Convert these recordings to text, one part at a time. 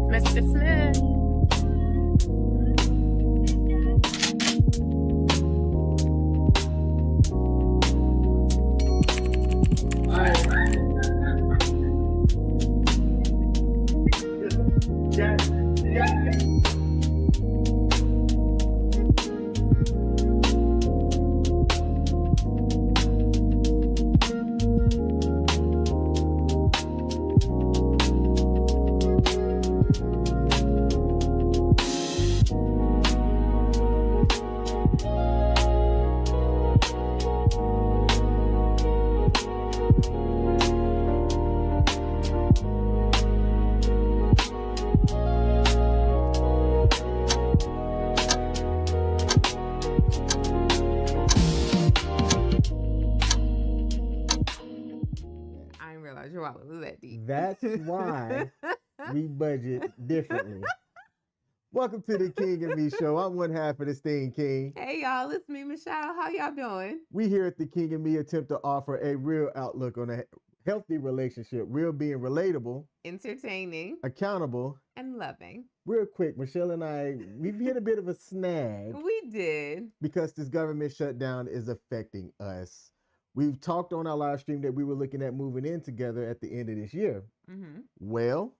Mr. Smith. I didn't realize your wallet was that deep. That's why we budget differently. Welcome to the King M.E show. I'm one half of this thing, King. Hey y'all, it's me, Michelle. How y'all doing? We here at the King M.E attempt to offer a real outlook on a healthy relationship, real being relatable, Entertaining, accountable, and loving. Real quick, Michelle and I, we've hit a bit of a snag We did. because this government shutdown is affecting us. We've talked on our live stream that we were looking at moving in together at the end of this year. Mm-hmm. Well,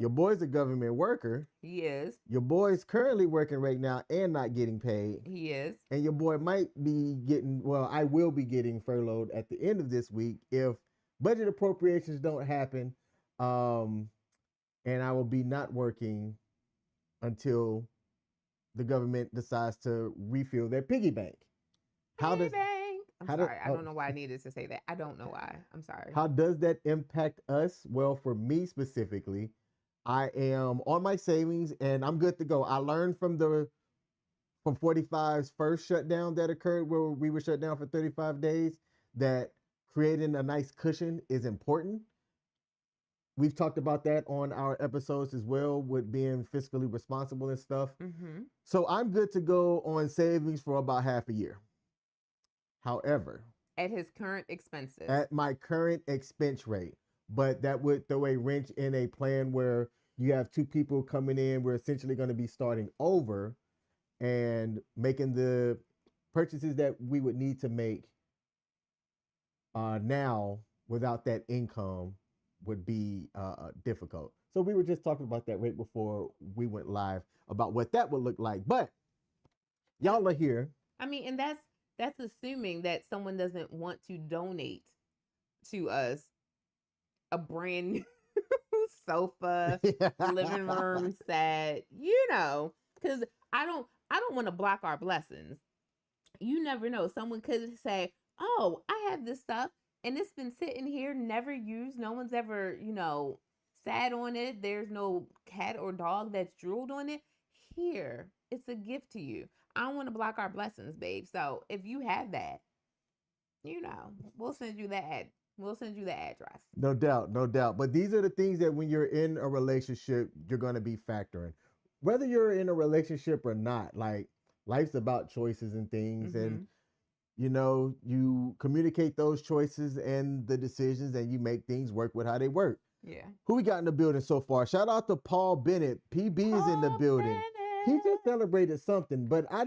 your boy's a government worker. He is. Your boy's currently working right now and not getting paid. He is. And your boy might be getting, well, I will be getting furloughed at the end of this week if budget appropriations don't happen. And I will be not working until the government decides to refill their piggy bank. I'm sorry. I don't know why I needed to say that. I don't know why. I'm sorry. How does that impact us? Well, for me specifically, I am on my savings and I'm good to go. I learned from 45's first shutdown that occurred where we were shut down for 35 days that creating a nice cushion is important. We've talked about that on our episodes as well with being fiscally responsible and stuff. Mm-hmm. So I'm good to go on savings for about half a year. However, at his current expenses, at my current expense rate, but that would throw a wrench in a plan where you have two people coming in. We're essentially going to be starting over and making the purchases that we would need to make now without that income would be difficult. So we were just talking about that right before we went live about what that would look like. But y'all are here. I mean, and that's assuming that someone doesn't want to donate to us a brand new sofa, living room set, because I don't want to block our blessings. You never know. Someone could say, oh, I have this stuff and it's been sitting here, never used. No one's ever, sat on it. There's no cat or dog that's drooled on it. Here, it's a gift to you. I don't want to block our blessings, babe. So if you have that, we'll send you that. We'll send you the address. No doubt, no doubt. But these are the things that when you're in a relationship, you're going to be factoring. Whether you're in a relationship or not, like life's about choices and things. Mm-hmm. And, you communicate those choices and the decisions and you make things work with how they work. Yeah. Who we got in the building so far? Shout out to Paul Bennett. PB is in the building. Bennett. He just celebrated something, but I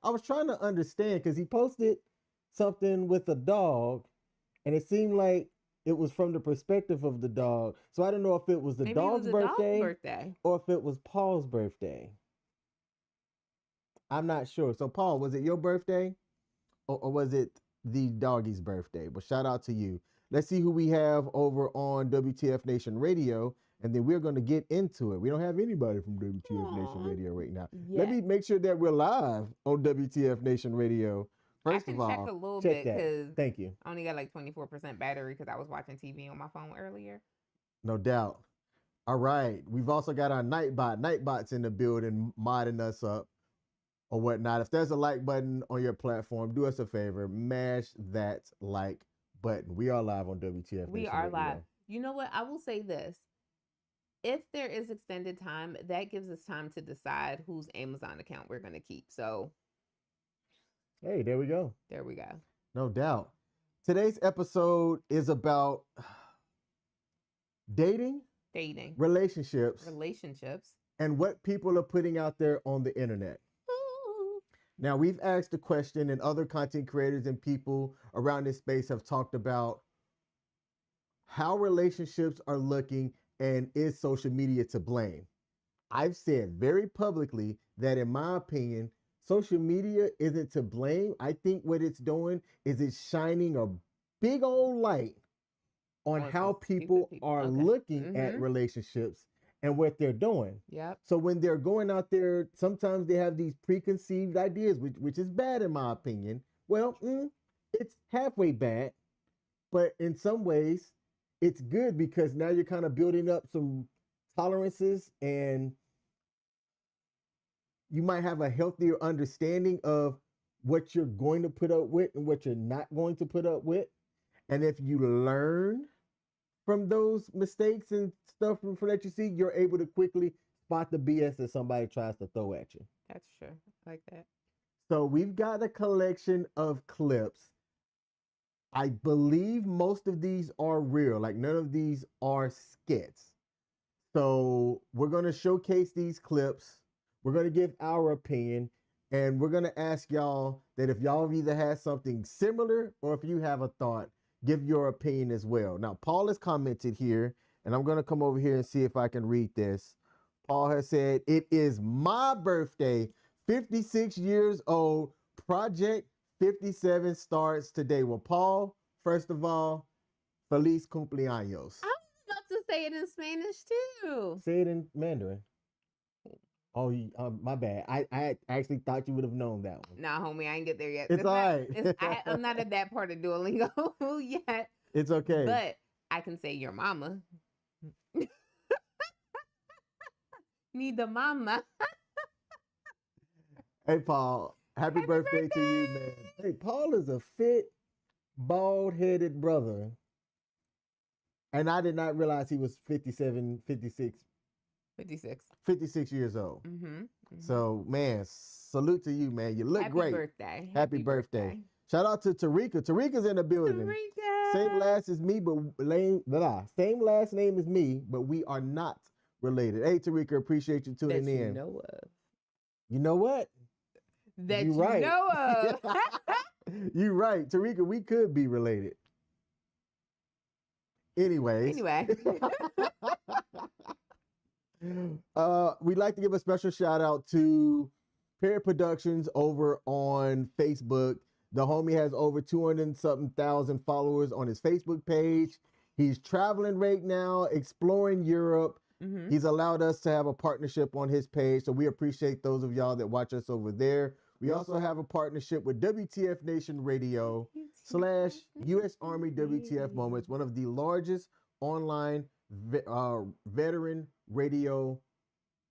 was trying to understand because he posted something with a dog and it seemed like it was from the perspective of the dog. So I don't know if it was the dog's birthday or if it was Paul's birthday. I'm not sure. So Paul, was it your birthday or was it the doggy's birthday? But shout out to you. Let's see who we have over on WTF Nation Radio. And then we're going to get into it. We don't have anybody from WTF Nation Radio right now. Yes. Let me make sure that we're live on WTF Nation Radio. First of all, check a little bit because thank you. I only got like 24% battery because I was watching TV on my phone earlier. No doubt. All right. We've also got our Nightbot. Nightbot's in the building, modding us up or whatnot. If there's a like button on your platform, do us a favor. Mash that like button. We are live on WTF. We are live. You know what? I will say this. If there is extended time, that gives us time to decide whose Amazon account we're going to keep. So Hey, there we go. There we go. No doubt. Today's episode is about dating, Dating. relationships, Relationships. and what people are putting out there on the internet. Ooh. Now, we've asked the question, and other content creators and people around this space have talked about how relationships are looking and is social media to blame. I've said very publicly that, in my opinion, social media isn't to blame. I think what it's doing is it's shining a big old light on how people are looking at relationships and what they're doing. Yep. So when they're going out there, sometimes they have these preconceived ideas, which is bad in my opinion. Well, it's halfway bad, but in some ways, it's good because now you're kind of building up some tolerances, and you might have a healthier understanding of what you're going to put up with and what you're not going to put up with. And if you learn from those mistakes and stuff from that you see, you're able to quickly spot the BS that somebody tries to throw at you. That's true. I like that. So we've got a collection of clips. I believe most of these are real. Like, none of these are skits. So we're going to showcase these clips. We're going to give our opinion, and we're going to ask y'all that if y'all have either had something similar or if you have a thought, give your opinion as well. Now, Paul has commented here, and I'm going to come over here and see if I can read this. Paul has said, "It is my birthday, 56 years old. Project 57 starts today." Well, Paul, first of all, feliz cumpleaños. I was about to say it in Spanish too. Say it in Mandarin. Oh, my bad. I actually thought you would have known that one. Nah, homie, I ain't get there yet. It's all right. I'm not at that part of Duolingo yet. It's okay. But I can say your mama. Need the mama. Hey, Paul. Happy birthday to you, man. Hey, Paul is a fit, bald-headed brother. And I did not realize he was 56 years old. So, man, salute to you, man. You look great. Birthday. Happy birthday. Shout out to Tarika. Tarika's in the building. Tarika. Same last as me, but same last name as me, but we are not related. Hey, Tarika, appreciate you tuning in. You know of. You know what? That you right. Know of. You're right. Tarika, we could be related. Anyway. We'd like to give a special shout out to Perry Productions over on Facebook. The homie has over 200-something thousand followers on his Facebook page. He's traveling right now, exploring Europe. He's allowed us to have a partnership on his page, so we appreciate those of y'all that watch us over there. We also have a partnership with WTF Nation Radio / U.S. Army WTF Moments, one of the largest online veteran radio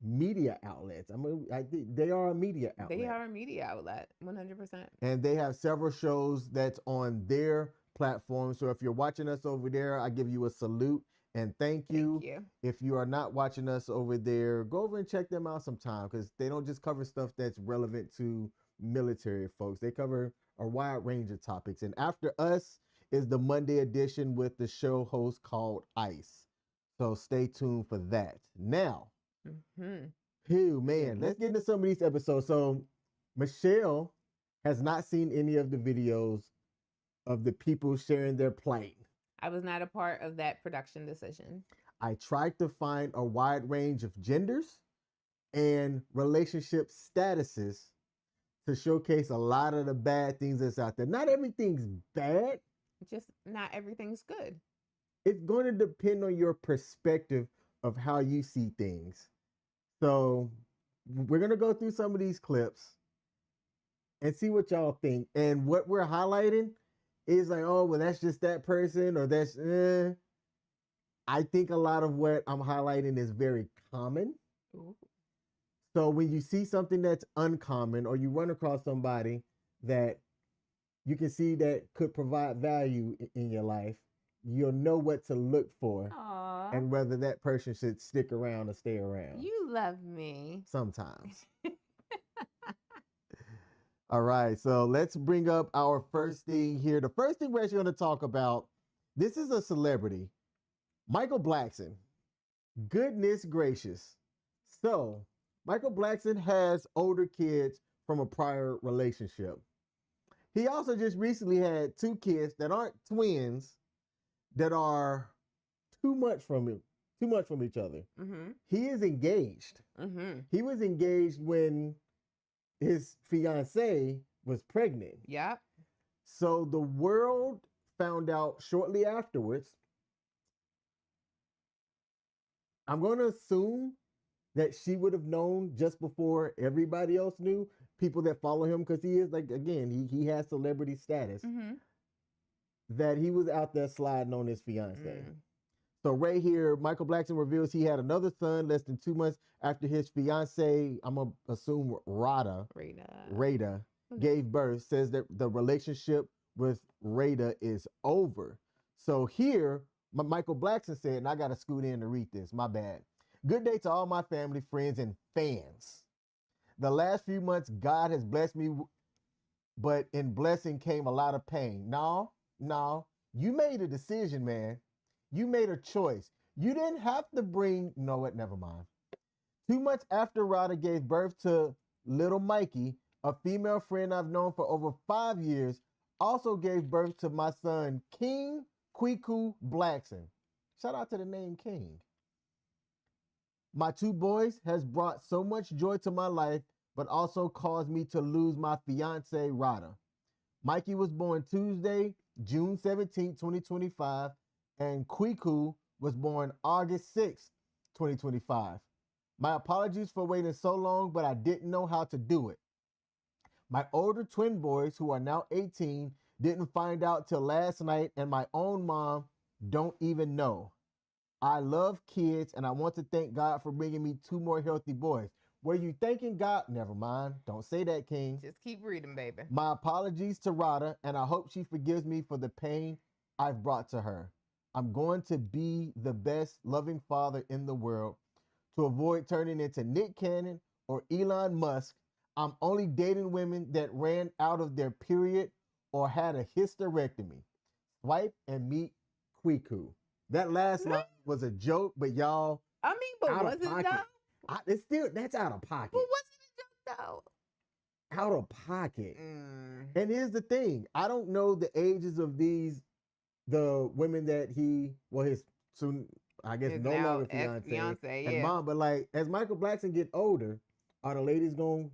media outlets. I mean, they are a media outlet. They are a media outlet, 100%. And they have several shows that's on their platform. So if you're watching us over there, I give you a salute and thank you. If you are not watching us over there, go over and check them out sometime, because they don't just cover stuff that's relevant to military folks. They cover a wide range of topics. And after us is the Monday edition with the show host called Ice. So stay tuned for that. Now, let's get into some of these episodes. So Michelle has not seen any of the videos of the people sharing their plight. I was not a part of that production decision. I tried to find a wide range of genders and relationship statuses to showcase a lot of the bad things that's out there. Not everything's bad. Just not everything's good. It's going to depend on your perspective of how you see things. So we're going to go through some of these clips and see what y'all think. And what we're highlighting is like, oh, well, that's just that person, or that's, I think a lot of what I'm highlighting is very common. Ooh. So when you see something that's uncommon, or you run across somebody that you can see that could provide value in your life, you'll know what to look for. Aww. And whether that person should stick around or stay around. You love me. Sometimes. All right, so let's bring up our first thing here. The first thing we're actually going to talk about, this is a celebrity, Michael Blackson. Goodness gracious. So, Michael Blackson has older kids from a prior relationship. He also just recently had two kids that aren't twins, that are too much from him, too much from each other. Mm-hmm. He is engaged. Mm-hmm. He was engaged when his fiancee was pregnant. Yep. So the world found out shortly afterwards. I'm going to assume that she would have known just before everybody else knew, people that follow him, because he is, like, again, he has celebrity status, Mm-hmm. that he was out there sliding on his fiance. Mm. So right here, Michael Blackson reveals he had another son less than 2 months after his fiance, I'm going to assume R.E.A.L, gave birth, says that the relationship with R.E.A.L is over. So here, Michael Blackson said, and I got to scoot in to read this, my bad. Good day to all my family, friends, and fans. The last few months, God has blessed me, but in blessing came a lot of pain. No, you made a decision, man. You made a choice. You didn't have to bring, you know what, never mind. 2 months after R.E.A.L gave birth to little Mikey, a female friend I've known for over 5 years also gave birth to my son, King Blackson. Shout out to the name King. My 2 boys has brought so much joy to my life, but also caused me to lose my fiance, R.E.A.L. Mikey was born Tuesday, June 17, 2025, and Kwiku was born August 6, 2025. My apologies for waiting so long, but I didn't know how to do it. My older twin boys, who are now 18, didn't find out till last night, and my own mom don't even know. I love kids, and I want to thank God for bringing me 2 more healthy boys. Were you thanking God? Never mind. Don't say that, King. Just keep reading, baby. My apologies to R.E.A.L, and I hope she forgives me for the pain I've brought to her. I'm going to be the best loving father in the world. To avoid turning into Nick Cannon or Elon Musk, I'm only dating women that ran out of their period or had a hysterectomy. Swipe and meet Kwiku. That last line was a joke, but y'all, I mean, but out was of it pocket. though? It's still, that's out of pocket. But was it a joke though? Out of pocket. And here's the thing, I don't know the ages of the women that his soon, I guess, no longer fiance and mom, but like, as Michael Blackson get older, are the ladies gonna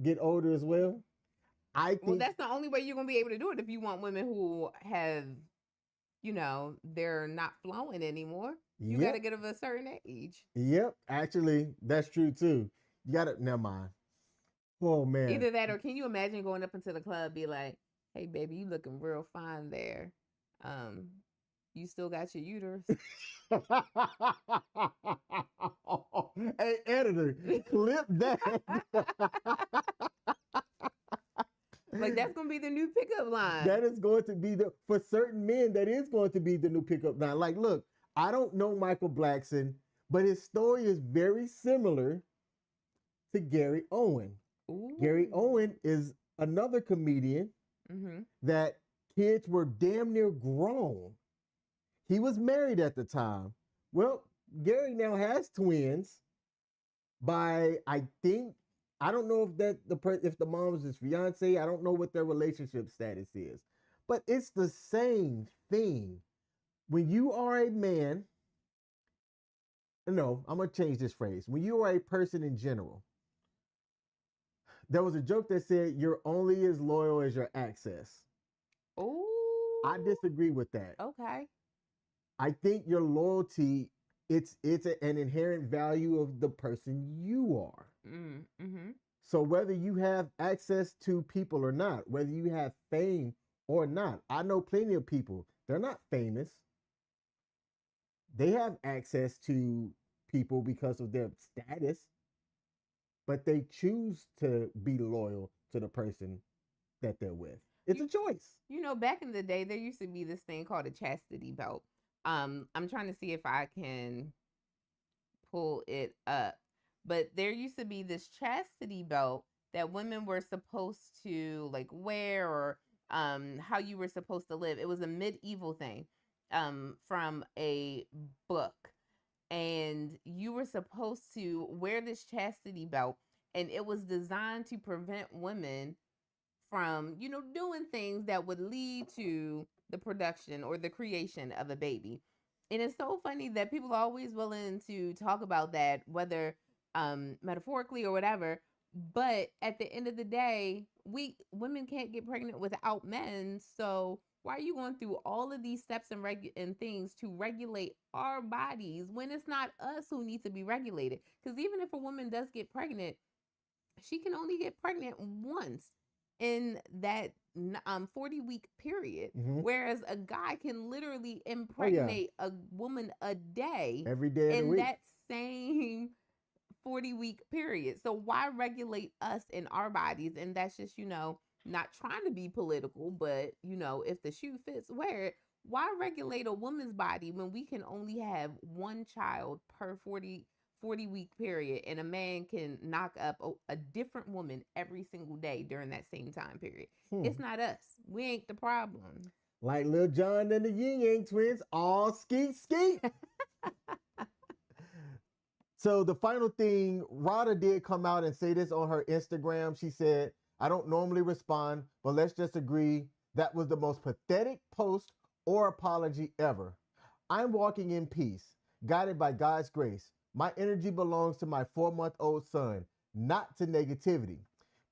get older as well? I think, well, that's the only way you're gonna be able to do it, if you want women who have, they're not flowing anymore. You gotta get of a certain age. Yep, actually, that's true too. You gotta, never mind. Oh man. Either that, or can you imagine going up into the club, be like, "Hey, baby, you looking real fine there. You still got your uterus." Hey, editor, clip that. Like, that's gonna be the new pickup line. That is going to be for certain men, that is going to be the new pickup line. Like, look, I don't know Michael Blackson, but his story is very similar to Gary Owen. Ooh. Gary Owen is another comedian that kids were damn near grown. He was married at the time. Well, Gary now has twins by, I think, I don't know if the mom is his fiance. I don't know what their relationship status is, but it's the same thing. When you are a man, no, I'm going to change this phrase. When you are a person in general, there was a joke that said you're only as loyal as your access. Oh, I disagree with that. Okay. I think your loyalty, it's an inherent value of the person you are. Mm-hmm. So whether you have access to people or not, whether you have fame or not, I know plenty of people, they're not famous. They have access to people because of their status, but they choose to be loyal to the person that they're with. It's a choice. Back in the day, there used to be this thing called a chastity belt. I'm trying to see if I can pull it up. But there used to be this chastity belt that women were supposed to like wear, or how you were supposed to live. It was a medieval thing, from a book, and you were supposed to wear this chastity belt, and it was designed to prevent women from, doing things that would lead to the production or the creation of a baby. And it's so funny that people are always willing to talk about that, whether metaphorically or whatever. But at the end of the day, we women can't get pregnant without men. So why are you going through all of these steps and things to regulate our bodies when it's not us who need to be regulated? Because even if a woman does get pregnant, she can only get pregnant once in that 40-week period, whereas a guy can literally impregnate a woman a day, every day of the in week. that same 40-week period. So why regulate us in our bodies? And that's just, not trying to be political, but if the shoe fits, wear it. Why regulate a woman's body when we can only have one child per 40-week period, and a man can knock up a different woman every single day during that same time period? It's not us. We ain't the problem. Like Lil Jon and the Yin Yang Twins, all skeet skeet. So the final thing, Rada did come out and say this on her Instagram. She said, I don't normally respond, but let's just agree that was the most pathetic post or apology ever. I'm walking in peace, guided by God's grace. My energy belongs to my 4-month-old son, not to negativity.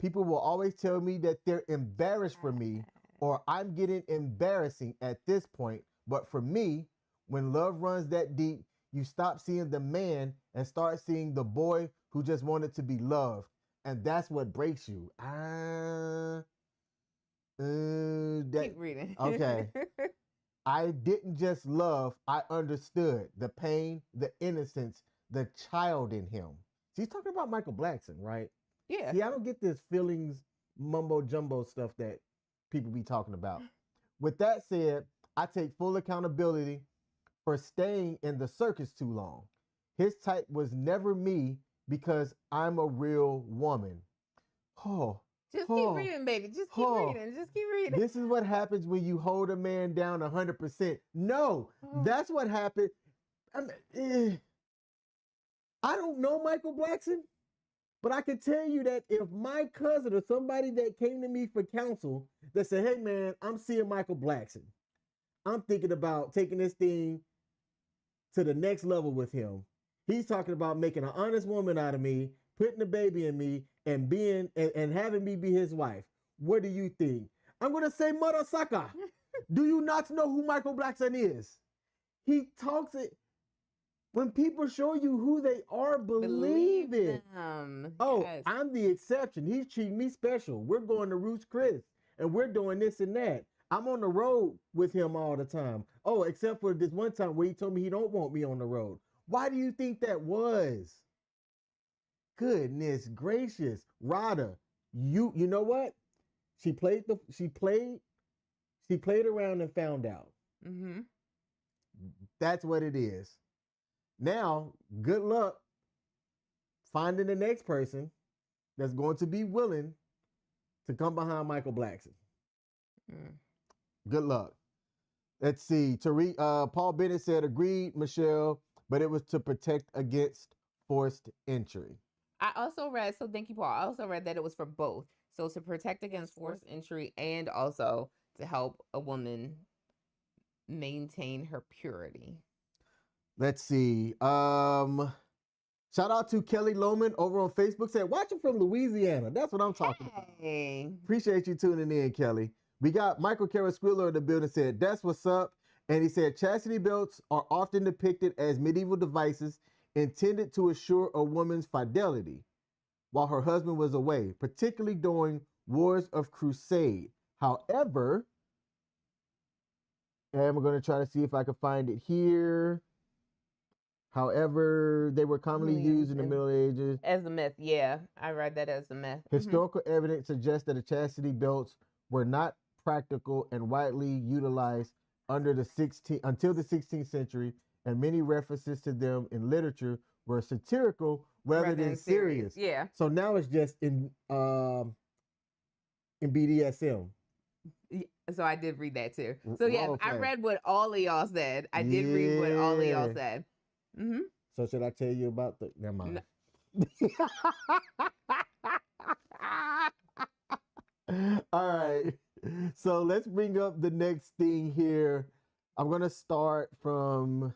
People will always tell me that they're embarrassed for me, or I'm getting embarrassing at this point. But for me, when love runs that deep, you stop seeing the man and start seeing the boy who just wanted to be loved. And that's what breaks you. Keep reading. Okay. I didn't just love, I understood the pain, the innocence, the child in him. She's talking about Michael Blackson, right? Yeah. See, I don't get this feelings mumbo jumbo stuff that people be talking about. With that said, I take full accountability for staying in the circus too long. His type was never me because I'm a real woman. Just keep reading, baby. Just keep reading. Just keep reading. This is what happens when you hold a man down 100%. No, that's what happened. I don't know Michael Blackson, but I can tell you that if my cousin or somebody that came to me for counsel that said, hey man, I'm seeing Michael Blackson, I'm thinking about taking this thing to the next level with him. He's talking about making an honest woman out of me, putting a baby in me, and being and having me be his wife. What do you think? I'm gonna say mother sucker. Do you not know who Michael Blackson is? He talks it. When people show you who they are, believe it. Yes. I'm the exception. He's treating me special. We're going to Ruth's Chris, and we're doing this and that. I'm on the road with him all the time. Except for this one time where he told me he don't want me on the road. Why do you think that was? Goodness gracious. Rada, you know what? She played around and found out. Mm-hmm. That's what it is. Now, good luck finding the next person that's going to be willing to come behind Michael Blackson. Good luck. Let's see. Paul Bennett said, agreed, Michelle, but it was to protect against forced entry. I also read, so thank you, Paul. I also read that it was for both. So to protect against forced entry and also to help a woman maintain her purity. Let's see. Shout out to Kelly Lohman over on Facebook. Said, watching from Louisiana. That's what I'm talking about. Appreciate you tuning in, Kelly. We got Michael Carasquillo in the building. Said, that's what's up. And he said, chastity belts are often depicted as medieval devices intended to assure a woman's fidelity while her husband was away, particularly during wars of crusade. However, and we're going to try to see if I can find it here. However, they were commonly used in the Middle Ages. As a myth, yeah. I read that as a myth. Historical evidence suggests that the chastity belts were not practical and widely utilized until the 16th century, and many references to them in literature were satirical rather than serious. Yeah. So now it's just in BDSM. So I did read that too. So yeah, Role I play. read what all of y'all said. I did read what all of y'all said. Mm-hmm. So should I tell you about the? Never mind. All right. So let's bring up the next thing here. I'm gonna start from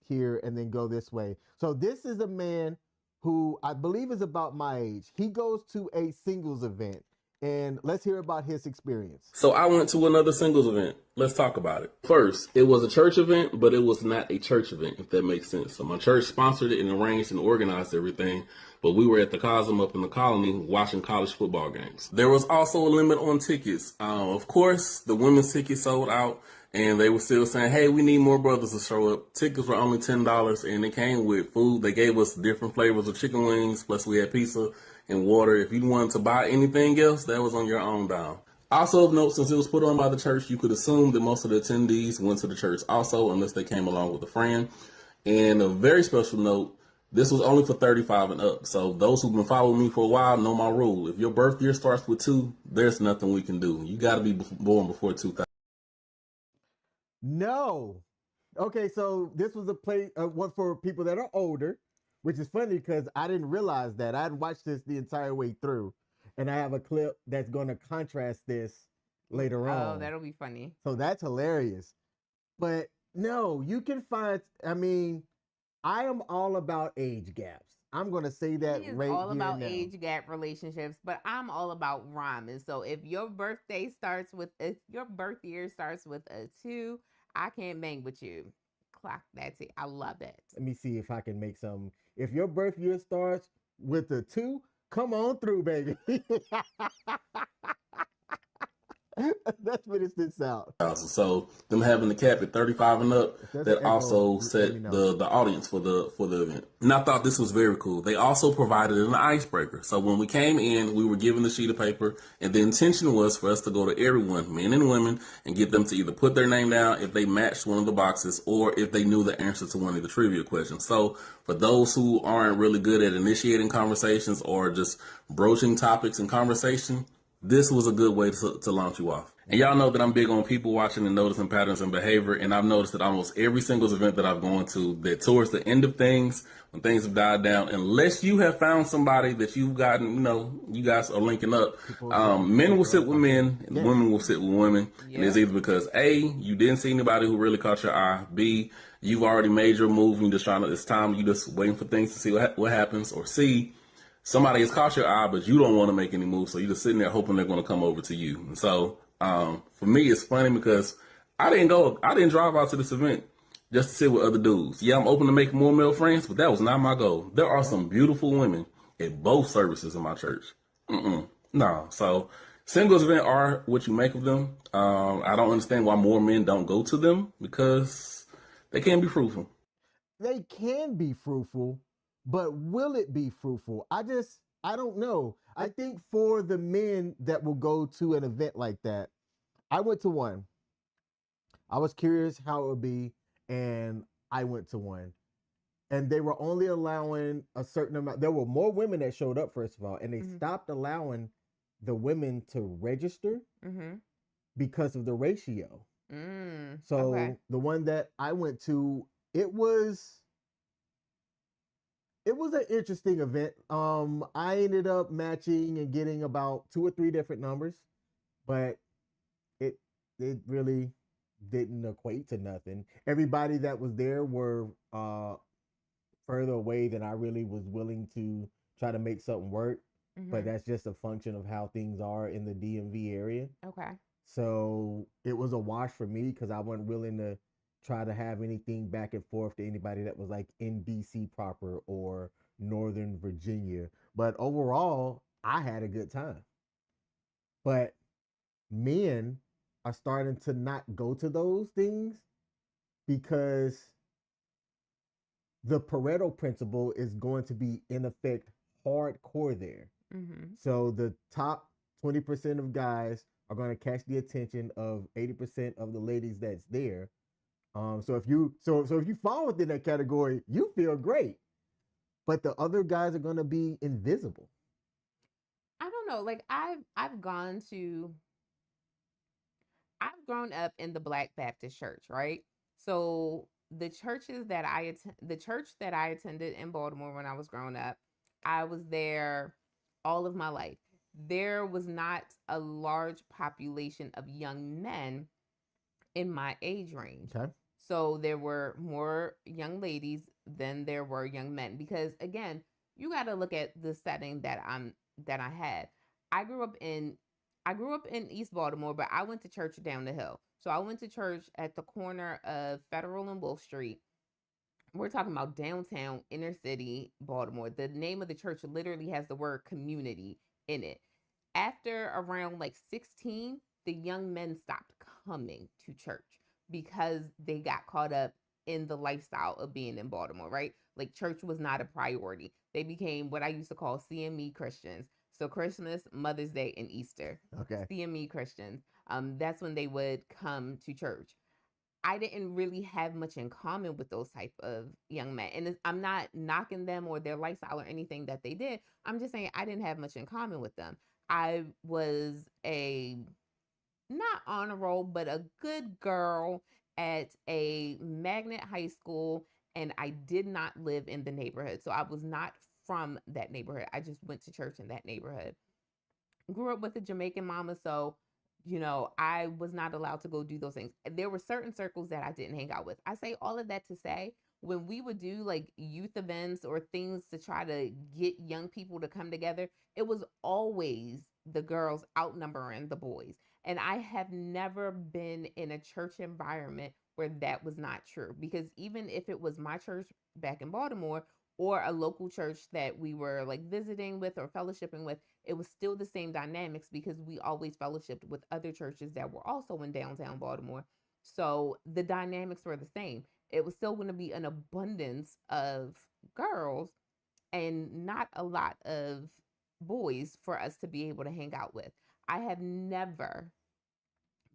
here and then go this way. So this is a man who I believe is about my age. He goes to a singles event, and let's hear about his experience. So I went to another singles event. Let's talk about it. First, it was a church event, but it was not a church event, if that makes sense. So my church sponsored it and arranged and organized everything, but we were at the Cosm up in the colony watching college football games. There was also a limit on tickets. Of course, the women's tickets sold out, and they were still saying, hey, we need more brothers to show up. Tickets were only $10, and it came with food. They gave us different flavors of chicken wings, plus we had pizza and water. If you wanted to buy anything else, that was on your own dime. Also of note, since it was put on by the church, you could assume that most of the attendees went to the church also, unless they came along with a friend. And a very special note, this was only for 35 and up. So those who've been following me for a while know my rule. If your birth year starts with 2, there's nothing we can do. You got to be born before 2000. No. Okay, so this was a play one for people that are older, which is funny because I didn't realize that. I hadn't watched this the entire way through, and I have a clip that's going to contrast this later on. Oh, that'll be funny. So that's hilarious. But no, you can find. I mean, I am all about age gaps. I'm going to say that He is right all here about now. age gap relationships, but I'm all about rhyming. So if your birth year starts with a 2, I can't bang with you. Clock that. I love that. Let me see if I can make some. If your birth year starts with a 2, come on through, baby. Let's finish this out. So them having the cap at 35 and up, that also set the audience for the event. And I thought this was very cool. They also provided an icebreaker. So when we came in, we were given the sheet of paper, and the intention was for us to go to everyone, men and women, and get them to either put their name down if they matched one of the boxes or if they knew the answer to one of the trivia questions. So for those who aren't really good at initiating conversations or just broaching topics in conversation, this was a good way to launch you off. And y'all know that I'm big on people watching and noticing patterns in behavior. And I've noticed that almost every singles event that I've gone to, that towards the end of things, when things have died down, unless you have found somebody that you've gotten, you guys are linking up, men will sit with men and women will sit with women. Yeah. And it's either because A, you didn't see anybody who really caught your eye. B, you've already made your move and it's time, you just waiting for things to see what happens. Or C, somebody has caught your eye, but you don't want to make any moves, so you're just sitting there hoping they're going to come over to you. And so, for me, it's funny because I didn't drive out to this event just to sit with other dudes. Yeah, I'm open to making more male friends, but that was not my goal. There are some beautiful women at both services in my church. No, so singles events are what you make of them. I don't understand why more men don't go to them because they can be fruitful. They can be fruitful. But will it be fruitful? I don't know. I think for the men that will go to an event like that, I went to one. I was curious how it would be, and I went to one. And they were only allowing a certain amount. There were more women that showed up, first of all, and they stopped allowing the women to register because of the ratio. So the one that I went to, it was an interesting event. I ended up matching and getting about 2 or 3 different numbers, but it really didn't equate to nothing. Everybody that was there were further away than I really was willing to try to make something work. But that's just a function of how things are in the DMV area. Okay. So it was a wash for me because I wasn't willing to try to have anything back and forth to anybody that was like in DC proper or Northern Virginia. But overall, I had a good time. But men are starting to not go to those things because the Pareto principle is going to be in effect hardcore there. So the top 20% of guys are going to catch the attention of 80% of the ladies that's there. So if you fall within that category, you feel great. but the other guys are going to be invisible. I don't know. Like I've grown up in the Black Baptist church, right? So the church that I attended in Baltimore when I was growing up, I was there all of my life. There was not a large population of young men in my age range. Okay. So there were more young ladies than there were young men because again, you got to look at the setting that I had. I grew up in I grew up in East Baltimore, but I went to church down the hill. So I went to church at the corner of Federal and Wolf Street. We're talking about downtown inner city Baltimore. The name of the church literally has the word community in it. After around like 16, the young men stopped coming to church because they got caught up in the lifestyle of being in Baltimore, right? Like church was not a priority. They became what I used to call CME Christians. So Christmas, Mother's Day, and Easter. Okay. CME Christians. That's when they would come to church. I didn't really have much in common with those type of young men. And I'm not knocking them or their lifestyle or anything that they did. I'm just saying I didn't have much in common with them. I was a not honor roll, but a good girl at a magnet high school, and I did not live in the neighborhood. So I was not from that neighborhood. I just went to church in that neighborhood. Grew up with a Jamaican mama, so I was not allowed to go do those things. There were certain circles that I didn't hang out with. I say all of that to say when we would do like youth events or things to try to get young people to come together, it was always the girls outnumbering the boys. And I have never been in a church environment where that was not true because even if it was my church back in Baltimore or a local church that we were like visiting with or fellowshipping with, it was still the same dynamics because we always fellowshipped with other churches that were also in downtown Baltimore. So the dynamics were the same. It was still going to be an abundance of girls and not a lot of boys for us to be able to hang out with. I have never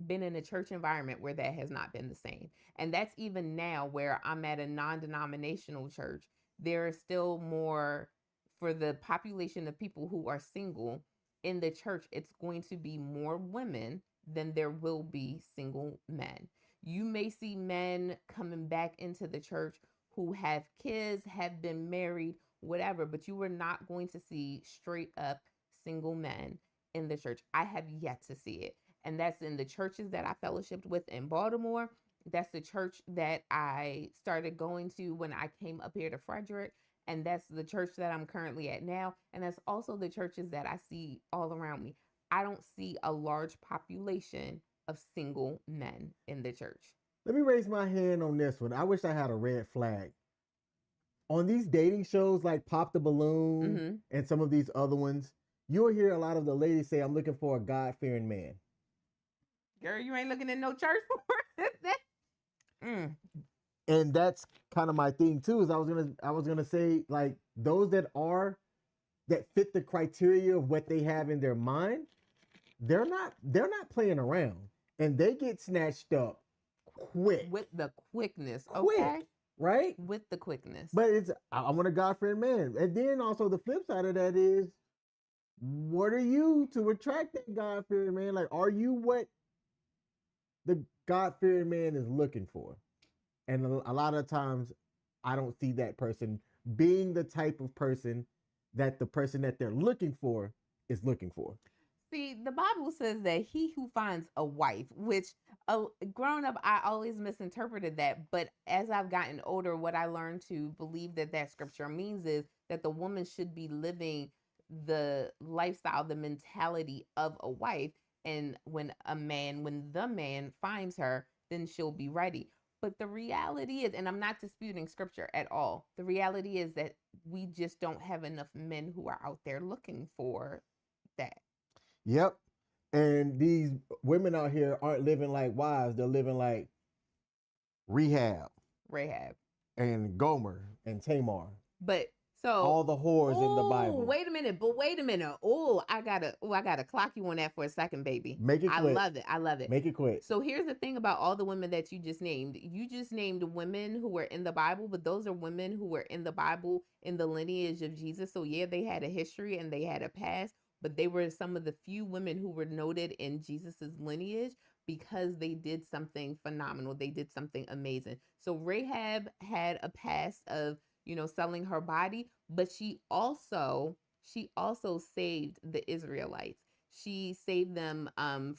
been in a church environment where that has not been the same. And that's even now where I'm at a non-denominational church. There is still more for the population of people who are single in the church. It's going to be more women than there will be single men. You may see men coming back into the church who have kids, have been married, whatever, but you are not going to see straight up single men in the church. I have yet to see it. And that's in the churches that I fellowshipped with in Baltimore. That's the church that I started going to when I came up here to Frederick. And that's the church that I'm currently at now. And that's also the churches that I see all around me. I don't see a large population of single men in the church. Let me raise my hand on this one. I wish I had a red flag. On these dating shows like Pop the Balloon and some of these other ones, you'll hear a lot of the ladies say, I'm looking for a God-fearing man. Girl, you ain't looking in no church for it. And that's kind of my thing too, is I was gonna say, like, those that fit the criteria of what they have in their mind, they're not playing around. And they get snatched up quick. With the quickness. Quick, okay. Right? With the quickness. But I want a God-fearing man. And then also the flip side of that is, what are you to attract that God-fearing man? Like, are you what the God-fearing man is looking for? And a lot of times I don't see that person being the type of person that the person that they're looking for is looking for. See, the Bible says that he who finds a wife, which growing up, I always misinterpreted that. But as I've gotten older, what I learned to believe that scripture means is that the woman should be living the lifestyle, the mentality of a wife. And when the man finds her, then she'll be ready. But the reality is, and I'm not disputing scripture at all, the reality is that we just don't have enough men who are out there looking for that. Yep. And these women out here aren't living like wives. They're living like Rahab. And Gomer and Tamar. But So all the whores in the Bible. Wait a minute. I gotta clock you on that for a second, baby. Make it quick. I love it. Make it quick. So here's the thing about all the women that you just named. You just named women who were in the Bible, but those are women who were in the Bible in the lineage of Jesus. So yeah, they had a history and they had a past, but they were some of the few women who were noted in Jesus's lineage because they did something phenomenal. They did something amazing. So Rahab had a past of, selling her body, but she also saved the Israelites. She saved them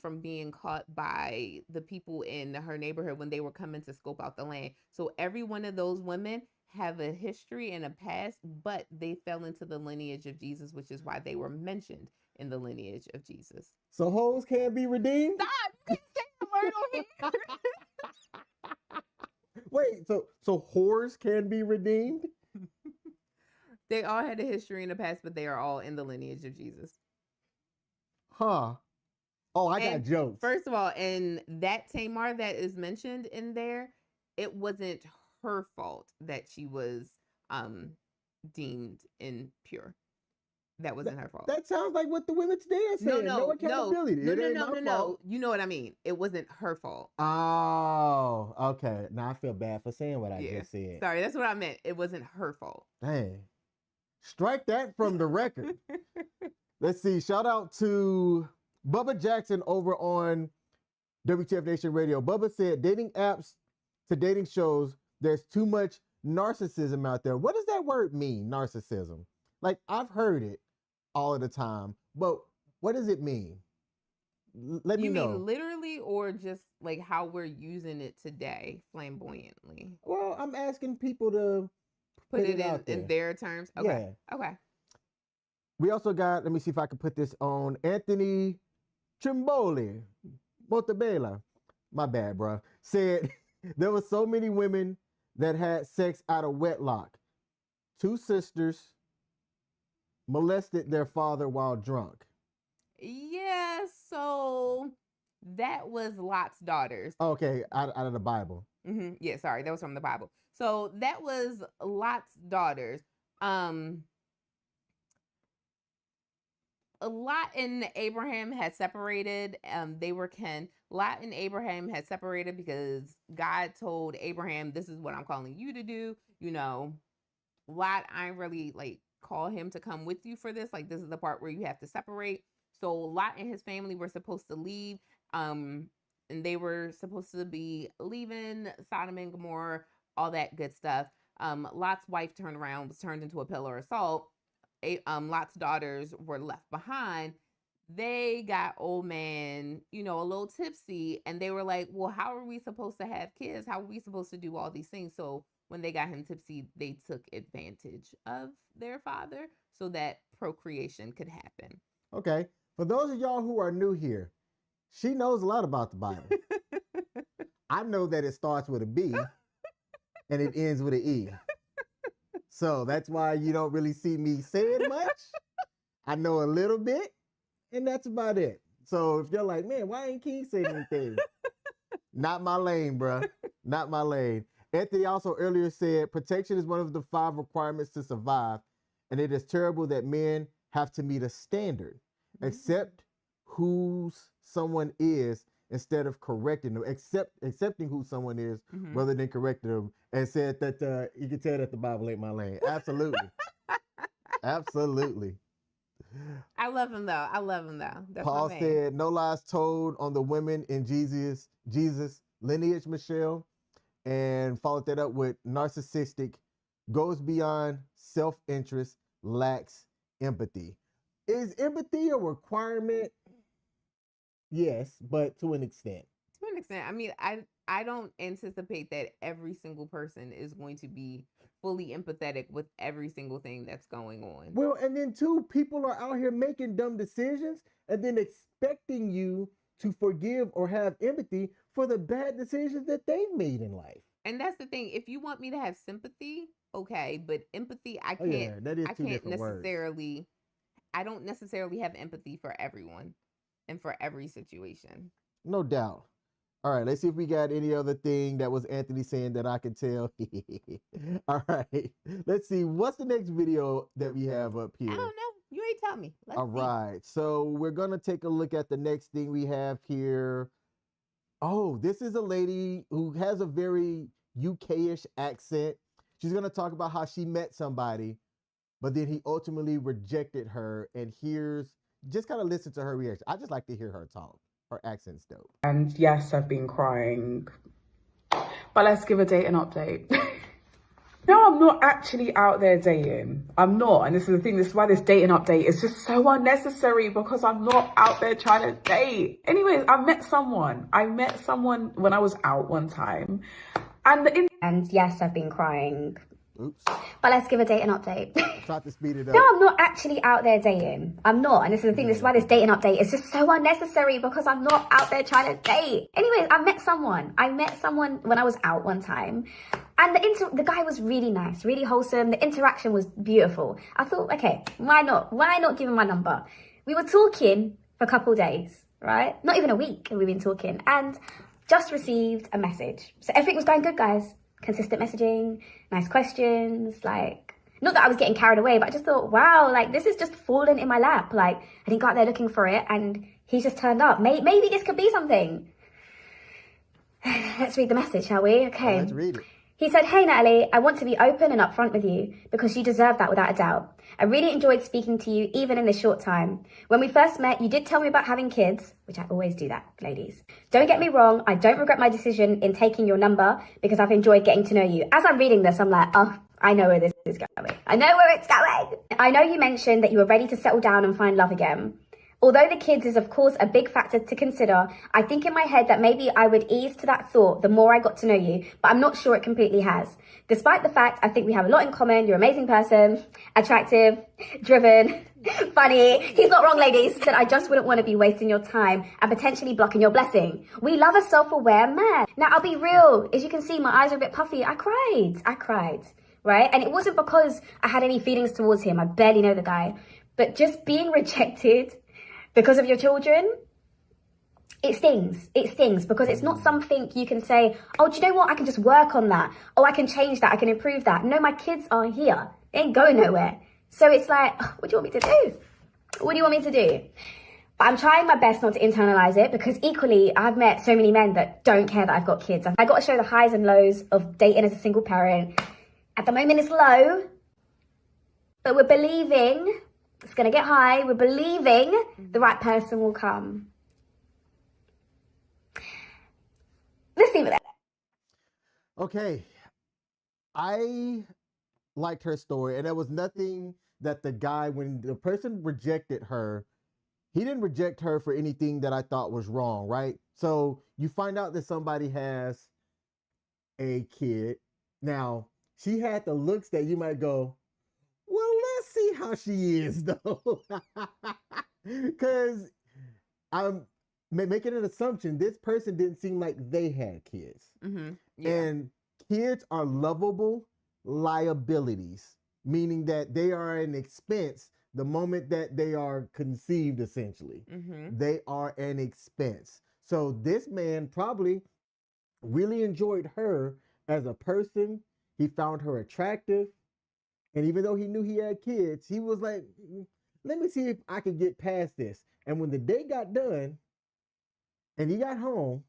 from being caught by the people in her neighborhood when they were coming to scope out the land. So every one of those women have a history and a past, but they fell into the lineage of Jesus, which is why they were mentioned in the lineage of Jesus. So hoes can't be redeemed? Stop! You can't say the word on here. Wait, so whores can be redeemed? They all had a history in the past, but they are all in the lineage of Jesus. Huh. Oh, I got jokes. First of all, and that Tamar that is mentioned in there, it wasn't her fault that she was deemed impure. That wasn't her fault. That sounds like what the women's dance said. No accountability. No. You know what I mean. It wasn't her fault. Oh, okay. Now I feel bad for saying what I just said. Sorry, that's what I meant. It wasn't her fault. Dang. Strike that from the record. Let's see. Shout out to Bubba Jackson over on WTF Nation Radio. Bubba said, dating apps to dating shows, there's too much narcissism out there. What does that word mean, narcissism? Like, I've heard it all of the time, but what does it mean? Let me know. You mean literally or just like how we're using it today, flamboyantly? Well, I'm asking people to put it in their terms. Okay. Yeah. Okay. We also got, let me see if I can put this on, Anthony Trimboli, Montebella, my bad, bro, said there were so many women that had sex out of wedlock. 2 sisters molested their father while drunk. Yeah, so that was Lot's daughters. Okay, out of the Bible. Mm-hmm. Yeah, sorry, that was from the Bible. So that was Lot's daughters. Lot and Abraham had separated. They were kin. Lot and Abraham had separated because God told Abraham, "This is what I'm calling you to do." Lot, I really call him to come with you for this. Like, this is the part where you have to separate. So Lot and his family were supposed to leave. And they were supposed to be leaving Sodom and Gomorrah, all that good stuff. Lot's wife turned around, was turned into a pillar of salt. Lot's daughters were left behind. They got old man, a little tipsy, and they were like, well, how are we supposed to have kids? How are we supposed to do all these things? So when they got him tipsy, they took advantage of their father so that procreation could happen. Okay. For those of y'all who are new here, she knows a lot about the Bible. I know that it starts with a B and it ends with an E. So that's why you don't really see me saying much. I know a little bit, and that's about it. So if you're like, man, why ain't King saying anything? Not my lane, bruh. Not my lane. Anthony also earlier said, protection is one of the 5 requirements to survive, and it is terrible that men have to meet a standard. Accept who someone is instead of correcting them. Accepting who someone is rather than correcting them. And said that you can tell that the Bible ain't my lane. Absolutely. Absolutely. I love him though. That's Paul said, no lies told on the women in Jesus lineage, Michelle. And followed that up with narcissistic, goes beyond self-interest, lacks empathy. Is empathy a requirement? Yes, but to an extent. To an extent. I mean, I don't anticipate that every single person is going to be fully empathetic with every single thing that's going on. Well, and then too, people are out here making dumb decisions and then expecting you to forgive or have empathy for the bad decisions that they've made in life. And that's the thing. If you want me to have sympathy, okay, but empathy, I can't necessarily, I don't necessarily have empathy for everyone and for every situation. No doubt. All right, let's see if we got any other thing that was Anthony saying that I can tell. All right, let's see. What's the next video that we have up here? I don't know. You ain't tell me. Let's All right, so we're going to take a look at the next thing we have here. Oh, this is a lady who has a very UK-ish accent. She's going to talk about how she met somebody, but then he ultimately rejected her. And just kind of listen to her reaction. I just like to hear her talk. Her accent's dope. And yes, I've been crying. But let's give a dating update. No, I'm not actually out there dating. I'm not. And this is the thing. This is why this dating update is just so unnecessary, because I'm not out there trying to date. Anyways, I met someone. When I was out one time. And yes, I've been crying. Oops. But let's give a dating update. Try to speed it up. No, I'm not actually out there dating. I'm not. And this is the thing. This is why this dating update is just so unnecessary, because I'm not out there trying to date. Anyways, I met someone when I was out one time. And the guy was really nice, really wholesome. The interaction was beautiful. I thought, okay, why not? Why not give him my number? We were talking for a couple of days, right? Not even a week we've been talking. And just received a message. So everything was going good, guys. Consistent messaging, nice questions, like, not that I was getting carried away, but I just thought, wow, like, this is just falling in my lap. Like, I didn't go out there looking for it, and he's just turned up. Maybe this could be something. Let's read the message, shall we? Okay. Let's read it. He said, "Hey, Natalie, I want to be open and upfront with you because you deserve that without a doubt. I really enjoyed speaking to you even in this short time. When we first met, you did tell me about having kids," which I always do that, ladies. "Don't get me wrong, I don't regret my decision in taking your number because I've enjoyed getting to know you." As I'm reading this, I'm like, oh, I know where this is going. I know where it's going. "I know you mentioned that you were ready to settle down and find love again. Although the kids is of course a big factor to consider, I think in my head that maybe I would ease to that thought the more I got to know you, but I'm not sure it completely has. Despite the fact I think we have a lot in common, you're an amazing person, attractive, driven, funny." He's not wrong, ladies. He said, "I just wouldn't want to be wasting your time and potentially blocking your blessing. We love a self-aware man." Now, I'll be real. As you can see, my eyes are a bit puffy. I cried, right? And it wasn't because I had any feelings towards him. I barely know the guy. But just being rejected because of your children, it stings. It stings because it's not something you can say, oh, do you know what? I can just work on that. Oh, I can change that. I can improve that. No, my kids are here. They ain't going nowhere. So it's like, what do you want me to do? What do you want me to do? But I'm trying my best not to internalize it, because equally, I've met so many men that don't care that I've got kids. I got to show the highs and lows of dating as a single parent. At the moment, it's low, but we're believing it's going to get high. We're believing the right person will come. Let's see what that. Okay. I liked her story, and there was nothing that the guy, when the person rejected her, he didn't reject her for anything that I thought was wrong, right? So you find out that somebody has a kid. Now, she had the looks that you might go, well, let's see how she is, though. Because I'm making an assumption. This person didn't seem like they had kids. Mm-hmm. Yeah. And kids are lovable liabilities, meaning that they are an expense the moment that they are conceived, essentially. Mm-hmm. They are an expense. So this man probably really enjoyed her as a person. He found her attractive. And even though he knew he had kids, he was like, let me see if I can get past this. And when the day got done and he got home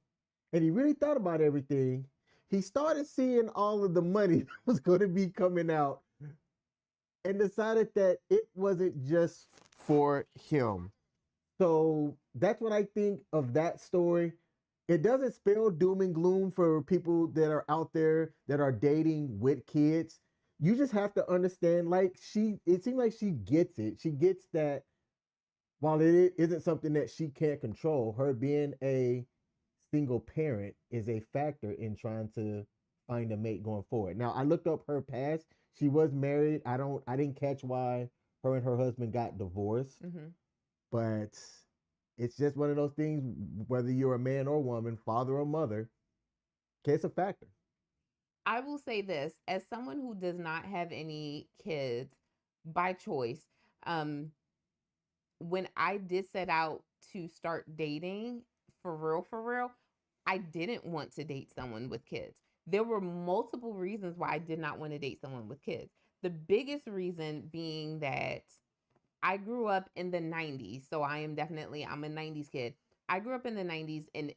and he really thought about everything, he started seeing all of the money that was going to be coming out and decided that it wasn't just for him. So that's what I think of that story. It doesn't spell doom and gloom for people that are out there that are dating with kids. You just have to understand, like, it seems like she gets it. She gets that while it isn't something that she can't control, her being a single parent is a factor in trying to find a mate going forward. Now, I looked up her past. She was married. I didn't catch why her and her husband got divorced. Mm-hmm. But it's just one of those things, whether you're a man or woman, father or mother, it's a factor. I will say this, as someone who does not have any kids by choice, when I did set out to start dating for real, I didn't want to date someone with kids. There were multiple reasons why I did not want to date someone with kids. The biggest reason being that I grew up in the 90s. So I'm a 90s kid. I grew up in the 90s, and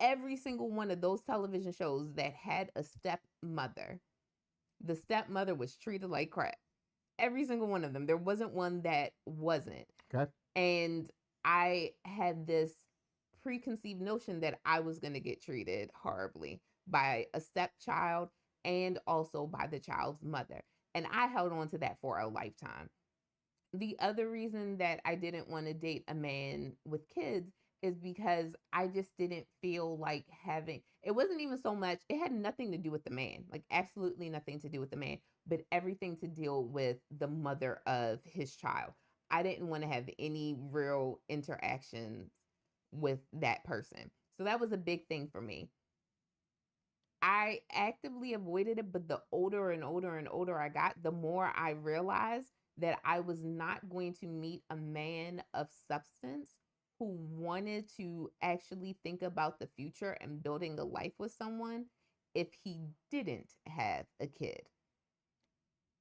every single one of those television shows that had a stepmother, the stepmother was treated like crap. Every single one of them. There wasn't one that wasn't. Okay. And I had this preconceived notion that I was going to get treated horribly by a stepchild and also by the child's mother. And I held on to that for a lifetime. The other reason that I didn't want to date a man with kids is because I just didn't feel like it wasn't even so much, it had nothing to do with the man, like absolutely nothing to do with the man, but everything to deal with the mother of his child. I didn't want to have any real interactions with that person. So that was a big thing for me. I actively avoided it, but the older and older and older I got, the more I realized that I was not going to meet a man of substance who wanted to actually think about the future and building a life with someone if he didn't have a kid.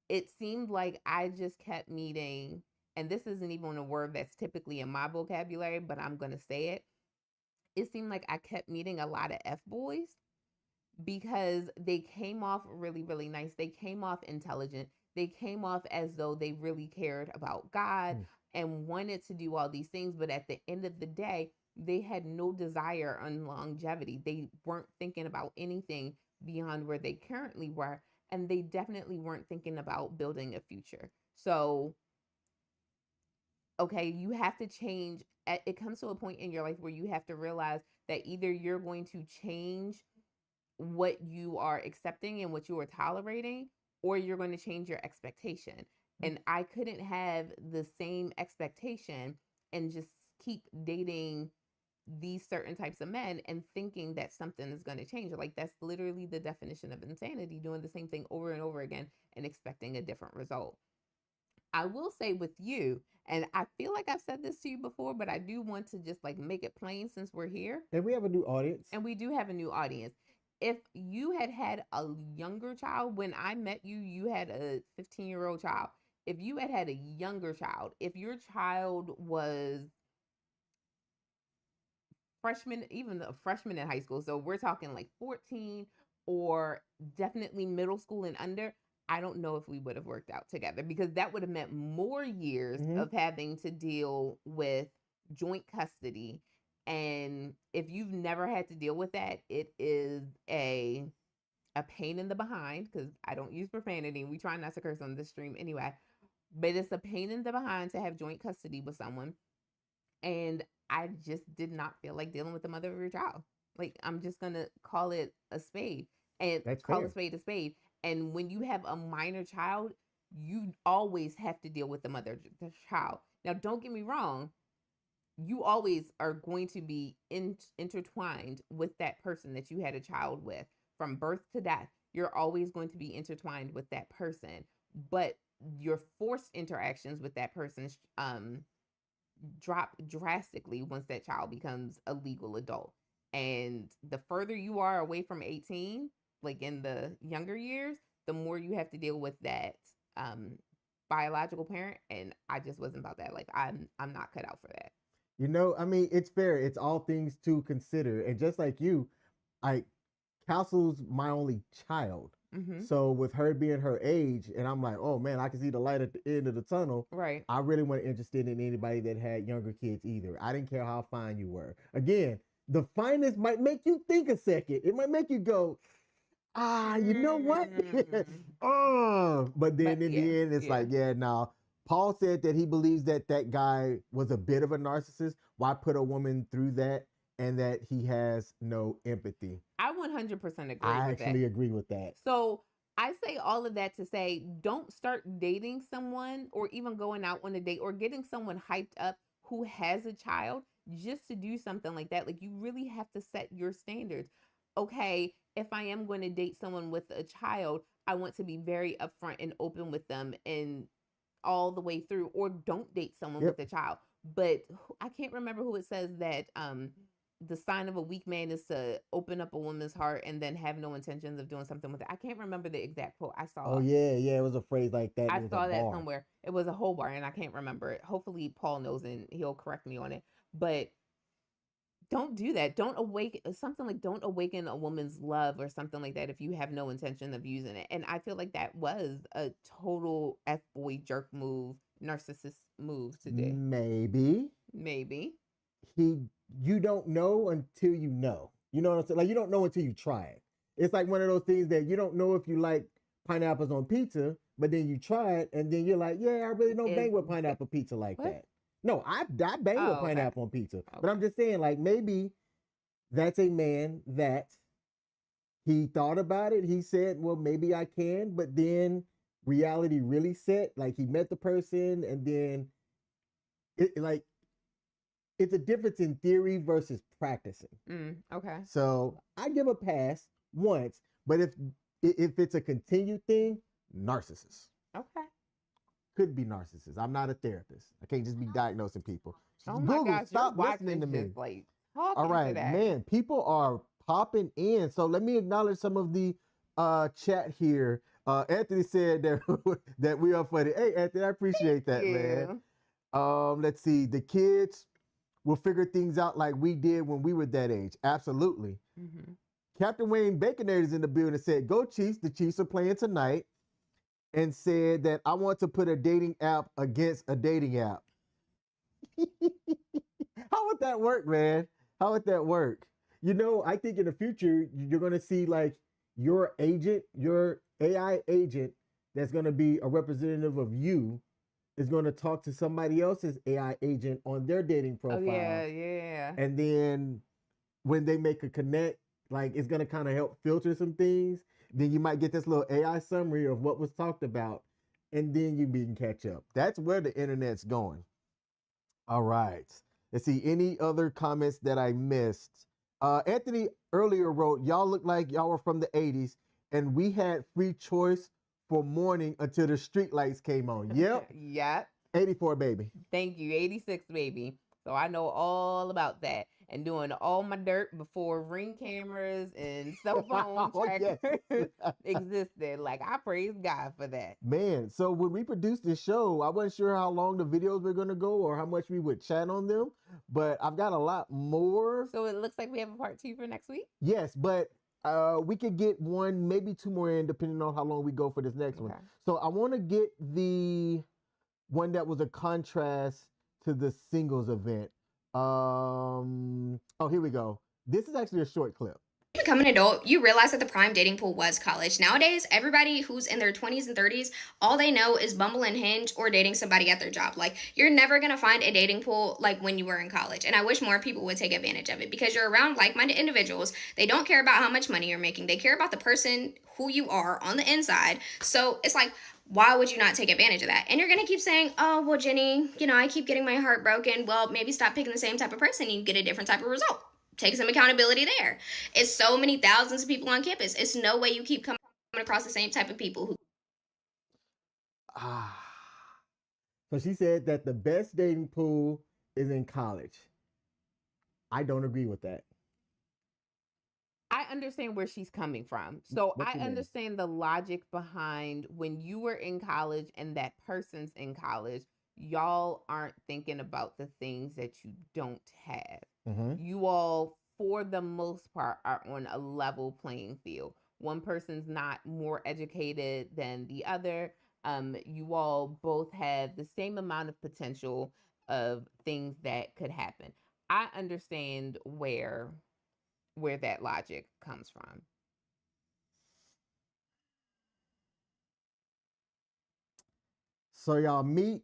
It seemed like I just kept meeting, and this isn't even a word that's typically in my vocabulary, but I'm going to say it. It seemed like I kept meeting a lot of F-boys because they came off really, really nice. They came off intelligent. They came off as though they really cared about God and wanted to do all these things. But at the end of the day, they had no desire on longevity. They weren't thinking about anything beyond where they currently were. And they definitely weren't thinking about building a future. So, okay, you have to change. It comes to a point in your life where you have to realize that either you're going to change what you are accepting and what you are tolerating, or you're going to change your expectation. And I couldn't have the same expectation and just keep dating these certain types of men and thinking that something is going to change. Like, that's literally the definition of insanity, doing the same thing over and over again and expecting a different result. I will say with you, and I feel like I've said this to you before, but I do want to just like make it plain since we're here. And we have a new audience. And we do have a new audience. If you had a younger child, when I met you, you had a 15-year-old child. If you had a younger child, if your child was even a freshman in high school, so we're talking like 14 or definitely middle school and under, I don't know if we would have worked out together, because that would have meant more years of having to deal with joint custody. And if you've never had to deal with that, it is a pain in the behind, because I don't use profanity. We try not to curse on this stream anyway. But it's a pain in the behind to have joint custody with someone. And I just did not feel like dealing with the mother of your child. Like, I'm just going to call it a spade, and call a spade a spade. And when you have a minor child, you always have to deal with the mother of the child. Now, don't get me wrong. You always are going to be intertwined with that person that you had a child with from birth to death. You're always going to be intertwined with that person. But your forced interactions with that person drop drastically once that child becomes a legal adult. And the further you are away from 18, like in the younger years, the more you have to deal with that biological parent. And I just wasn't about that. Like, I'm not cut out for that. You know, I mean, it's fair. It's all things to consider. And just like you, Castle's my only child. So with her being her age, and I'm like, oh man, I can see the light at the end of the tunnel. Right. I really wasn't interested in anybody that had younger kids either. I didn't care how fine you were. Again, the fineness might make you think a second. It might make you go, you know what? But then in the end, it's like, no. Paul said that he believes that guy was a bit of a narcissist. Why put a woman through that? And that he has no empathy. I 100% agree with that. I actually agree with that. So I say all of that to say, don't start dating someone or even going out on a date or getting someone hyped up who has a child just to do something like that. Like, you really have to set your standards. Okay, if I am going to date someone with a child, I want to be very upfront and open with them and all the way through. Or don't date someone with a child. But I can't remember who it says that the sign of a weak man is to open up a woman's heart and then have no intentions of doing something with it. I can't remember the exact quote I saw. Oh yeah, it was a phrase like that. I saw that somewhere. It was a whole bar, and I can't remember it. Hopefully, Paul knows and he'll correct me on it. But don't do that. Don't awaken something like don't awaken a woman's love or something like that if you have no intention of using it. And I feel like that was a total F boy jerk move, narcissist move today. Maybe. You don't know until you know. You know what I'm saying? Like, you don't know until you try it. It's like one of those things that you don't know if you like pineapples on pizza, but then you try it and then you're like, yeah, I really don't bang with pineapple pizza like that. No, I bang with pineapple on pizza. Okay. But I'm just saying, like, maybe that's a man that he thought about it. He said, well, maybe I can. But then reality really set. Like, he met the person and then it's a difference in theory versus practicing. Okay. So I give a pass once. But if it's a continued thing, narcissist. Okay. Could be narcissist. I'm not a therapist. I can't just be diagnosing people. Oh my Google, gosh, stop listening to me. Like, all right, man. People are popping in. So let me acknowledge some of the chat here. Anthony said that we are funny. Hey, Anthony, I appreciate that, man. Let's see. The kids will figure things out like we did when we were that age. Absolutely. Mm-hmm. Captain Wayne Baconator is in the building and said, go Chiefs. The Chiefs are playing tonight. And said that I want to put a dating app against a dating app. How would that work, man? How would that work? You know, I think in the future, you're going to see like your agent, your AI agent that's going to be a representative of you is going to talk to somebody else's AI agent on their dating profile. Oh, yeah. And then when they make a connect, like it's going to kind of help filter some things. Then you might get this little AI summary of what was talked about, and then you can catch up. That's where the internet's going. All right. Let's see. Any other comments that I missed? Anthony earlier wrote, y'all look like y'all were from the 80s, and we had free choice for morning until the street lights came on. Yep. Yep. 84, baby. Thank you. 86, baby. So I know all about that. And doing all my dirt before Ring cameras and cell phone trackers existed. Like, I praise God for that. Man, so when we produced this show, I wasn't sure how long the videos were going to go or how much we would chat on them, but I've got a lot more. So it looks like we have a part 2 for next week? Yes, but we could get one, maybe 2 more in, depending on how long we go for this next one. So I want to get the one that was a contrast to the singles event. Oh, here we go. This is actually a short clip. When you become an adult, you realize that the prime dating pool was college. Nowadays, everybody who's in their 20s and 30s, all they know is Bumble and Hinge or dating somebody at their job. Like, you're never going to find a dating pool like when you were in college. And I wish more people would take advantage of it because you're around like-minded individuals. They don't care about how much money you're making. They care about the person who you are on the inside. So it's like, why would you not take advantage of that? And you're going to keep saying, oh, well, Jenny, I keep getting my heart broken. Well, maybe stop picking the same type of person and you get a different type of result. Take some accountability there. It's so many thousands of people on campus. It's no way you keep coming across the same type of people who. So she said that the best dating pool is in college. I don't agree with that. I understand where she's coming from. So I understand the logic behind when you were in college and that person's in college, y'all aren't thinking about the things that you don't have. Mm-hmm. You all, for the most part, are on a level playing field. One person's not more educated than the other. You all both have the same amount of potential of things that could happen. I understand where that logic comes from. So y'all meet,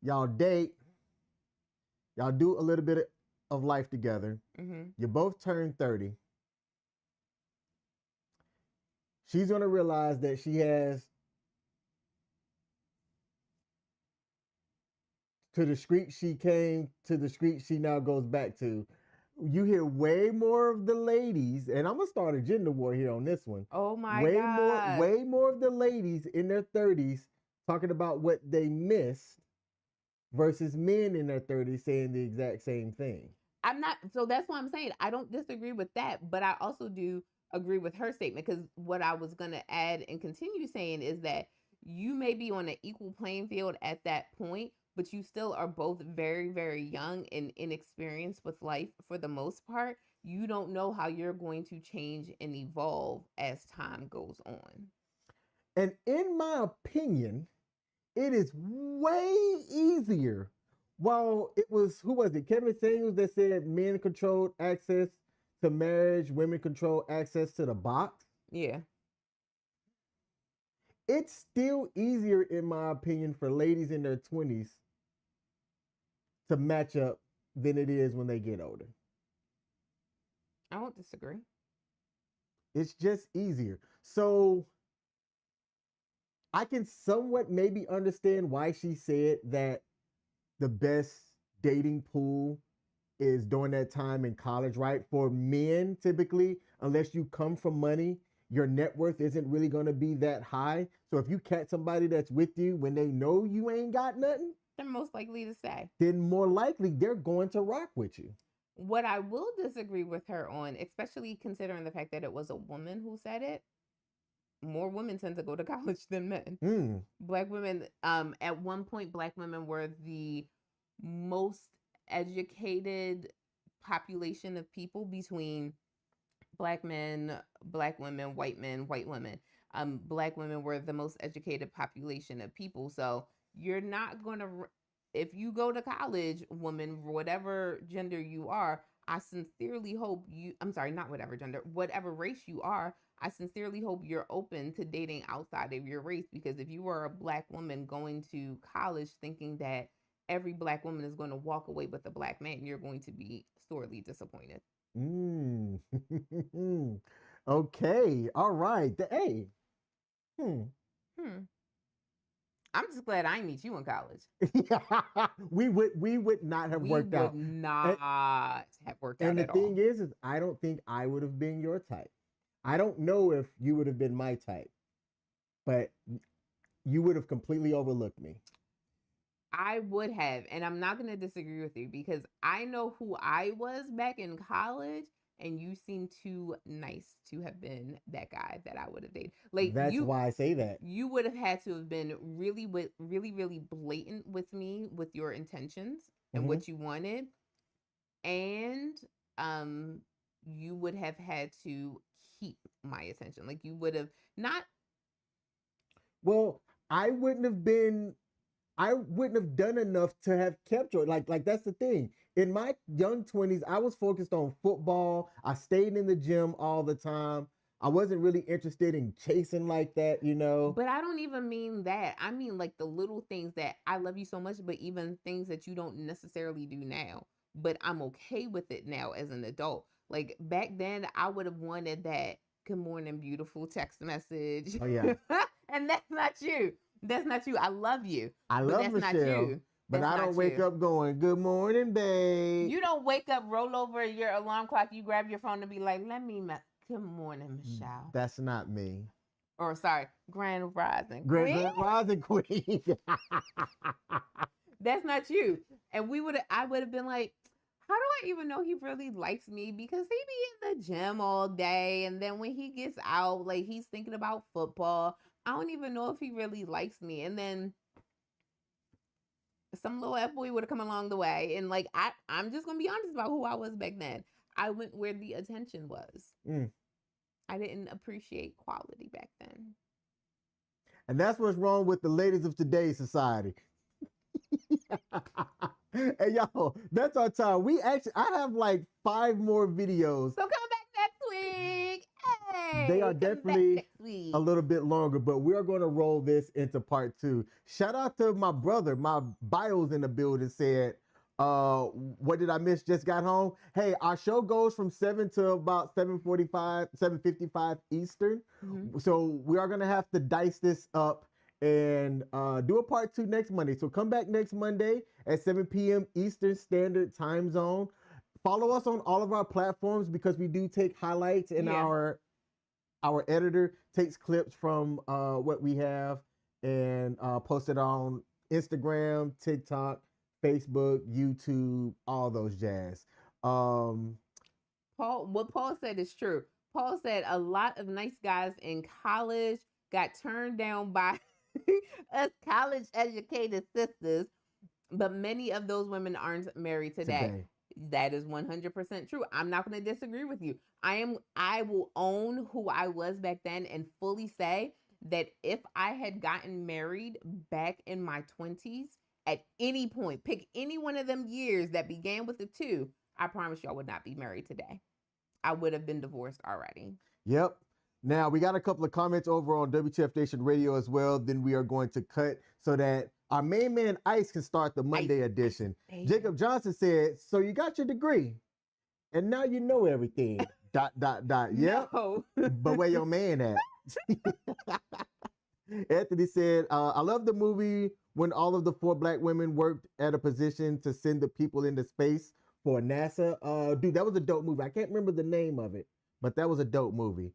y'all date, y'all do a little bit of life together. Mm-hmm. You both turn 30. She's going to realize that she has to the street she came, to the street she now goes back to. You hear way more of the ladies, and I'm going to start a gender war here on this one. Oh my God. Way more of the ladies in their 30s talking about what they missed versus men in their 30s saying the exact same thing. I'm not, so that's why I'm saying I don't disagree with that, but I also do agree with her statement, because what I was going to add and continue saying is that you may be on an equal playing field at that point, but you still are both very, very young and inexperienced with life for the most part. You don't know how you're going to change and evolve as time goes on. And in my opinion, it is way easier. While it was, who was it? Kevin Samuels that said men controlled access to marriage, women control access to the box. Yeah. It's still easier, in my opinion, for ladies in their 20s to match up than it is when they get older. I won't disagree. It's just easier. So I can somewhat maybe understand why she said that the best dating pool is during that time in college, right? For men, typically, unless you come from money, your net worth isn't really going to be that high. So if you catch somebody that's with you when they know you ain't got nothing, they're most likely to stay. Then more likely they're going to rock with you. What I will disagree with her on, especially considering the fact that it was a woman who said it, more women tend to go to college than men. Black women, at one point, Black women were the most educated population of people between Black men, Black women, white men, white women. Black women were the most educated population of people. So you're not going to, if you go to college, woman, whatever gender you are, I sincerely hope you, I'm sorry, not whatever gender, whatever race you are, I sincerely hope you're open to dating outside of your race, because if you are a Black woman going to college thinking that every Black woman is going to walk away with a Black man, you're going to be sorely disappointed. Okay. All right. Hey. I'm just glad I didn't meet you in college. we would not have worked out. We would not have worked out. And the thing is I don't think I would have been your type. I don't know if you would have been my type, but you would have completely overlooked me. I would have, and I'm not going to disagree with you, because I know who I was back in college, and you seem too nice to have been that guy that I would have dated. Like, that's why I say that. You would have had to have been really blatant with me with your intentions and what you wanted, and you would have had to keep my attention. Like, you would have not. Well, I wouldn't have done enough to have kept you. Like that's the thing. In my young 20s, I was focused on football. I stayed in the gym all the time. I wasn't really interested in chasing like that, you know. But I don't even mean that. I mean like the little things that I love you so much, but even things that you don't necessarily do now. But I'm okay with it now as an adult. Like back then, I would have wanted that "Good morning, beautiful" text message. Oh yeah. And that's not you. That's not you. I love you. I love that's Michelle, not you. but I don't wake up going, "Good morning, babe." You don't wake up, roll over your alarm clock, you grab your phone and be like, "Good morning, Michelle." That's not me. Or sorry, Grand Rising Queen. Grand Rising Queen. That's not you. And I would have been like, how do I even know he really likes me? Because he be in the gym all day, and then when he gets out, like he's thinking about football. I don't even know if he really likes me. And then some little F boy would have come along the way. And like I'm just gonna be honest about who I was back then. I went where the attention was. I didn't appreciate quality back then. And that's what's wrong with the ladies of today's society. Hey y'all, that's our time. I have like 5 more videos. So come back next week. Hey, they are definitely a little bit longer, but we are going to roll this into part 2. Shout out to my brother. My bio's in the building said, what did I miss? Just got home. Hey, our show goes from 7 to about 7:45, 7:55 Eastern. So we are going to have to dice this up and do a part 2 next Monday. So come back next Monday at 7 p.m. Eastern Standard Time Zone. Follow us on all of our platforms because we do take highlights, and our editor takes clips from what we have and post it on Instagram, TikTok, Facebook, YouTube, all those jazz. What Paul said is true. Paul said a lot of nice guys in college got turned down by us college educated sisters, but many of those women aren't married today. That is 100% true. I'm not going to disagree with you. I will own who I was back then and fully say that if I had gotten married back in my 20s at any point, pick any one of them years that began with a 2, I promise you I would not be married today. I would have been divorced already. Yep. Now, we got a couple of comments over on WTF Nation Radio as well. Then we are going to cut so that our main man Ice can start the Monday edition. Jacob Johnson said, so you got your degree and now you know everything. ... Yep. No. But where your man at? Anthony said, I love the movie when all of the 4 black women worked at a position to send the people into space for NASA. Dude, that was a dope movie. I can't remember the name of it, but that was a dope movie.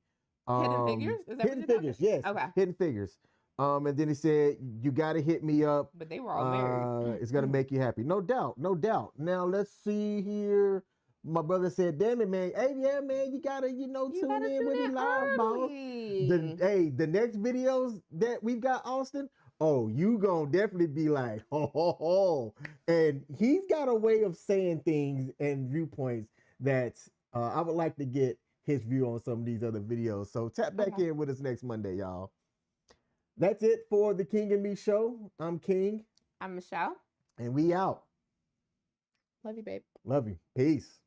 Hidden Figures? Is that Hidden Figures, yes. Okay. Hidden Figures. And then he said, you got to hit me up. But they were all married. It's going to make you happy. No doubt. No doubt. Now, let's see here. My brother said, damn it, man. Hey, yeah, man, you got to, tune in with me live, boss. The next videos that we've got, Austin, you going to definitely be like, ho, ho, ho. And he's got a way of saying things and viewpoints that I would like to get his view on some of these other videos. So tap back in with us next Monday, y'all. That's it for the King and Me show. I'm King. I'm Michelle. And we out. Love you, babe. Love you. Peace.